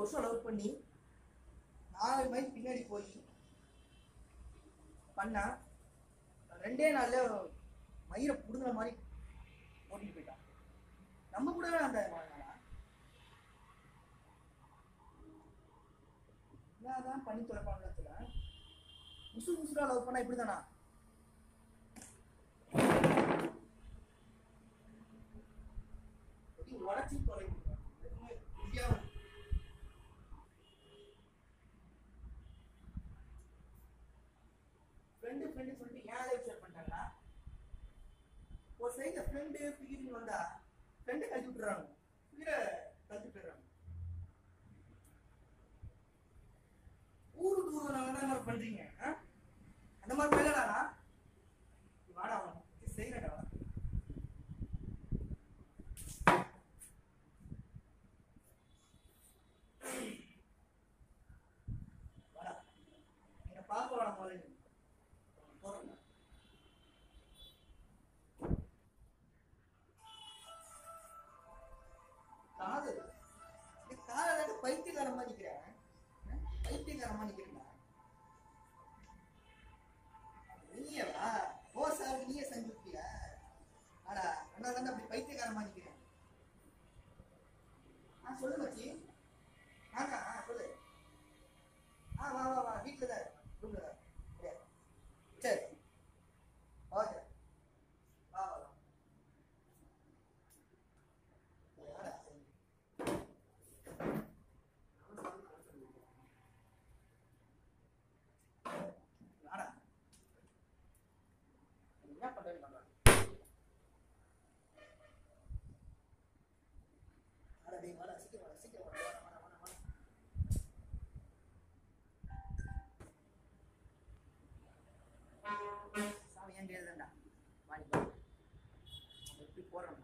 வருஷம் லவ் பண்ணி 4 மைல் பின்னாடி போய் பண்ணா 2 நாள்ல மயிரை புடுங்குற மாதிரி ஓட்டிட்டு போயிட்டான். நம்ம கூட அந்த என்னதான் பண்ணி தொலைப்பாங்க. முசு முசுரா லவ் பண்ணா இப்படிதானா? உடச்சி தொலை ஃப்ரெண்டு சொல்லிட்டு ஏன் லைஃப் ஷேர் பண்ணிட்டாங்கன்னா ஒரு சைடுல ஃப்ரெண்டு ஃபிகரிங் வந்தா ஃப்ரெண்டு கழிச்சு விட்டுறாங்க, ஃபிகரை கழிச்சு போயிடுறாங்க. ஊருக்கு ஊர் என்ன மாதிரி பண்றீங்க? அந்த மாதிரி வேலைடானா வாடா செய்யறடா. வாடா என்ன பார்க்க வாடா முதல்ல போறோம். காதல் காதல் பைத்தியக்காரமா நிக்கிறேன், பைத்தியக்காரமா நிக்கிறேன். நீயவா ஓ சார் நீயே செஞ்சுட்டியா? ஆடா அண்ணா தானே அப்படி பைத்தியக்காரமா நிக்கிறேன். சொல்லு மச்சி. சொல்லு. வா வா வா வீட்டுல தான் ரூம்ல தான். சரி ஓகே வா வா. என்ன பண்றேன்னு வாடா சீக்கிரம் சீக்கிரம் சாமி ஏன் கேளுடா வாடி பா எப்படி போறோம்.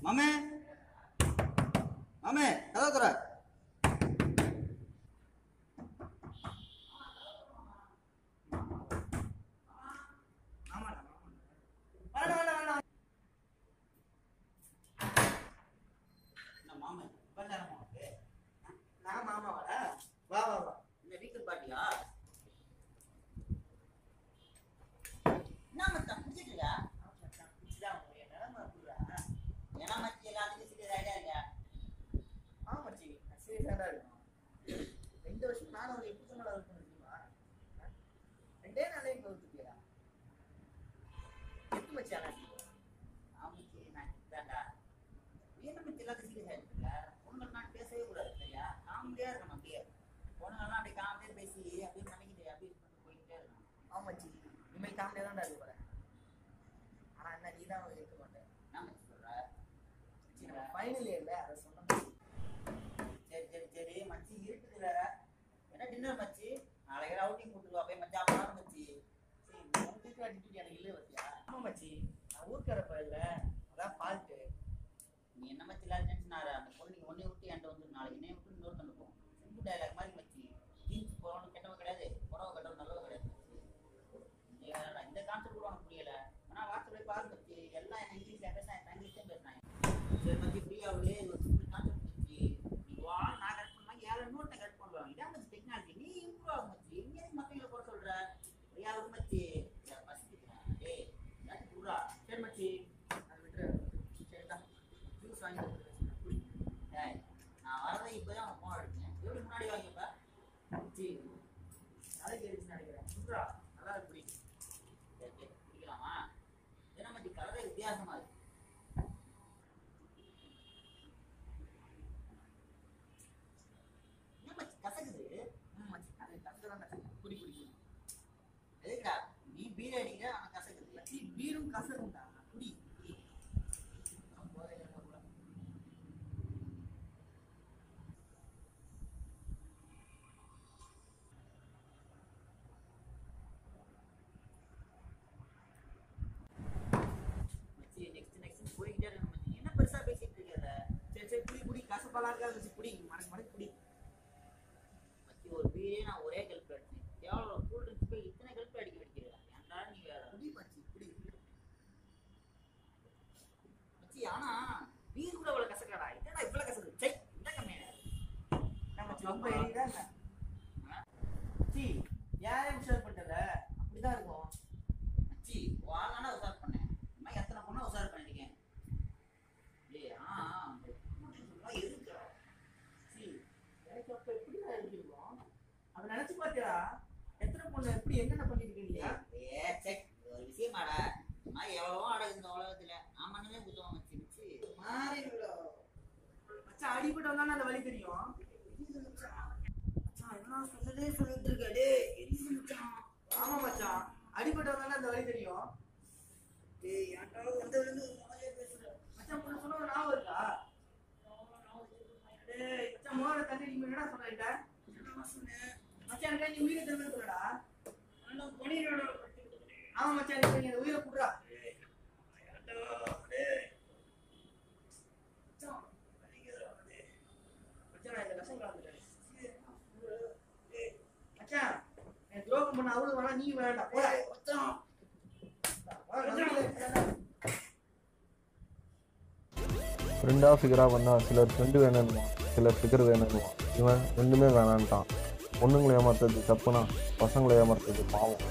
மாமே மாமே கதவு தர. நான் மாமாவாடா. வா வா வா. இந்த வீக்கெண்ட் பார்ட்டியா? என்ன மச்சான் குடிச்சிட்டியா? குடிச்சுதான் போறேன். நிலமா இருக்குடா. ஏன்னா மச்சி எல்லாத்துக்கும் சீரியஸ் ஆயிட்டா இருக்கா? மச்சி சீரியஸா தான் இருக்கும். 2 வருஷம் நானும் ஒரு எப்படி சொன்னாலும் லவ் பண்ணிருக்கீங்களா? 2 நாளே இங்க வந்துட்டியா? எப்படி மச்சி ஆனா? மச்சி நான் தான்டா. என்ன மச்சி எல்லாத்துக்கும் சீரியஸ் ஆயிட்டுல? பொண்ணுங்க நான் பேசவே கூடாது சரியா? காமெடியா இருக்கணும் அப்படியே. பொண்ணுங்கெல்லாம் அப்படியே காமெடியா பேசி அப்படியே பண்ணிக்கிட்டு அப்படியே போயிட்டே இருக்கணும். மச்சி இனிமேல் காமெடியா தான் இருக்கு போறேன். ஆனா என்ன நீ தான் இருக்க மாட்டேன். என்ன மச்சி சொல்ற? ஃபைனல் இயர்ல அதை சொன்ன. சரி மச்சி இருக்குது வேற. என்ன டின்னர் மச்சி? நாளைக்கு அவுட்டிங் கூட்டுவா போய் மச்சி அப்பா மச்சி. சரி உங்களுக்கு அடிச்சுட்டு எனக்கு இல்லை வச்சியா? ஆமா மச்சி நான் ஊருக்காரப்ப இல்லை அதான் ஃபால்ட்டு. நீ என்ன மச்சி எல்லாரும் டென்ஷன் ஆகிற? அந்த பொண்ணு நீங்கள் ஒன்றே விட்டு என்கிட்ட வந்து நாளைக்கு என்ன விட்டு இன்னொருத்தன் இருக்கும். சிம்பு டைலாக் மாதிரி மச்சி. ஜீன்ஸ் போகிறவனு கெட்டவன் கிடையாது, புடவை கட்டவன் நல்லவன் கிடையாது. இந்த கான்செப்ட் கூட உனக்கு புரியல. ஆனால் வாட்ஸ்அப் போய் பாரு மச்சி. எல்லாம் என்ன இங்கிலீஷ்ல பேசுறேன், இங்கிலீஷ்லேயும் பேசுறேன். சரி மச்சி ஃப்ரீயாகவே ஒரு சிம்பிள் கான்செப்ட் மச்சி. நீ வா நான் கரெக்ட் பண்ணலாம், யாரும் இன்னொருத்தன் கரெக்ட் பண்ணுவாங்க. இதான் மச்சி டெக்னாலஜி. நீ இம்ப்ரூவ் ஆகும் மச்சி. இங்கே மக்களை போட சொல்ற யாரும் மச்சி பசிக்கிறேன். ஏய் ஏதாச்சும் புடுறா. சரி மச்சி அது விட்டுரு. சரிதான் ஜூஸ் வாங்கி ஏய் நான் வரதை இப்போதான் அவன் ஃபோன் அடிச்சேன். எப்படி முன்னாடி வாங்கிப்பா மச்சி? நாளைக்கு அடிச்சு நினைக்கிறேன். புடுறா நல்லா இருக்கு. சரி குடிக்கலாமா? ஏன்னா மச்சி கலரே வித்தியாசமா இருக்கு. கசக்குது மச்சி. அது கசக்குதான் கசக்கு. குடி எதுக்குடா நீ பீர் அடிக்கிற? அவன் கசக்குது. நீ பீரும் கசக்குண்டா. குடி சரி புடி புடி கசப்பாலாம் இருக்காது புடி மடக்கு மடக்கு புடி மச்சி ஒரு பீரே நான் ஒரே கல்ப் அடிச்சேன் எவ்வளோ கூல் ட்ரிங்க்ஸ் போய் இத்தனை கல்ப் அடிக்க வைக்கிறேன் ஏன்டா நீ வேற புடி மச்சி புடி மச்சி ஆனா பீர் கூட இவ்வளோ கசக்கடா என்னடா இவ்வளோ கசக்கு சை இந்த கம்மியா நம்ம ரொம்ப எரியுதா இல்லை மச்சி யாரையும் உஷார் பண்ணிட்டல அப்படிதான் இருக்கும் மச்சி வாங்கனா உசார் பண்ணேன் அம்மா எத்தனை பொண்ணா உசார் பண்ணிருக்கேன் ஏய் இருக்குடா சி எனக்கு அப்ப எப்படி நான் இருந்திருக்கோம் அதை நினைச்சு பாத்தியா எத்தனை பொண்ணு எப்படி என்னென்ன பண்ணிருக்கீங்க ஏ செக் ஒரு விஷயமாடா அம்மா எவ்வளவோ அடகு இந்த உலகத்துல நான் மண்ணுமே குத்துவோம் மச்சி மச்சி மாறி மச்சான் அடிபட்டு வந்தானே அந்த வழி தெரியும் மச்சான் என்ன சொன்னதே சொல்லிட்டு இருக்க டேய் எரிஞ்சு மச்சான் ஆமா மச்சான் அடிபட்டு வந்தானே அந்த வழி தெரியும் டேய் ஏன்டா வந்த விழுந்து முதல்ல பேசுற மச்சான் பொண்ணு சொன்ன ஒரு ஞாபகம் இருக்கா டேய் மச்சான் மோர தண்ணி நீ என்னடா சொன்ன மச்சான் எனக்கு நீ உயிரை திரும்ப சொல்லடா நான் பண்ணிரோட ஆமா மச்சான் நீ இந்த உயிரை குடுறா துரோகம் பண்ண அவளும் வேணா நீ வேண்டாம் ஃப்ரெண்டா ஃபிகரா வந்தா சிலர் ஃப்ரெண்டு வேணும்மா சிலர் ஃபிகர் வேணும்மா இவன் ரெண்டுமே வேணான்ட்டான் பொண்ணுங்களை ஏமாத்துறது தப்புனா பசங்களை ஏமாத்துறது பாவம்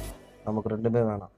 நமக்கு ரெண்டுமே வேணாம்